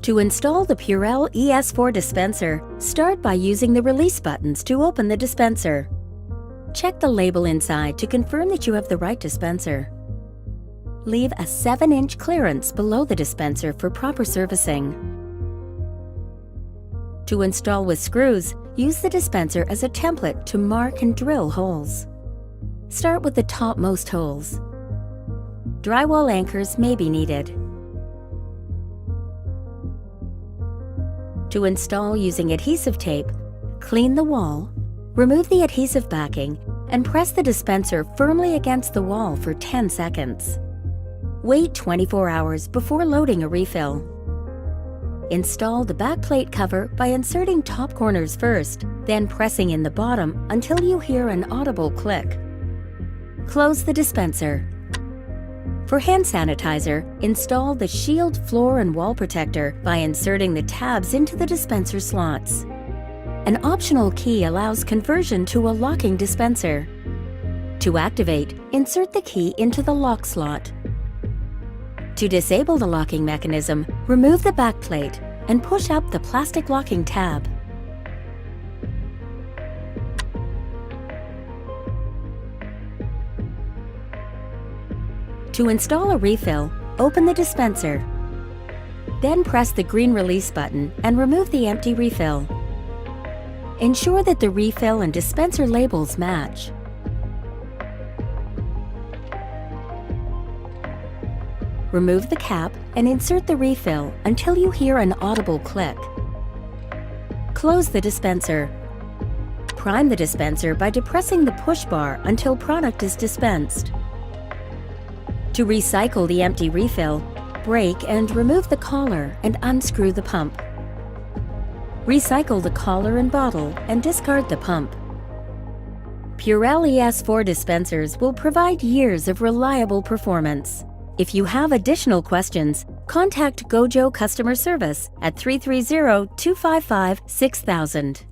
To install the PURELL ES4 dispenser, start by using the release buttons to open the dispenser. Check the label inside to confirm that you have the right dispenser. Leave a 7-inch clearance below the dispenser for proper servicing. To install with screws, use the dispenser as a template to mark and drill holes. Start with the topmost holes. Drywall anchors may be needed. To install using adhesive tape, clean the wall, remove the adhesive backing, and press the dispenser firmly against the wall for 10 seconds. Wait 24 hours before loading a refill. Install the back plate cover by inserting top corners first, then pressing in the bottom until you hear an audible click. Close the dispenser. For hand sanitizer, install the shield floor and wall protector by inserting the tabs into the dispenser slots. An optional key allows conversion to a locking dispenser. To activate, insert the key into the lock slot. To disable the locking mechanism, remove the back plate and push up the plastic locking tab. To install a refill, open the dispenser. Then press the green release button and remove the empty refill. Ensure that the refill and dispenser labels match. Remove the cap and insert the refill until you hear an audible click. Close the dispenser. Prime the dispenser by depressing the push bar until product is dispensed. To recycle the empty refill, break and remove the collar and unscrew the pump. Recycle the collar and bottle and discard the pump. PURELL ES4 dispensers will provide years of reliable performance. If you have additional questions, contact GOJO Customer Service at 330-255-6000.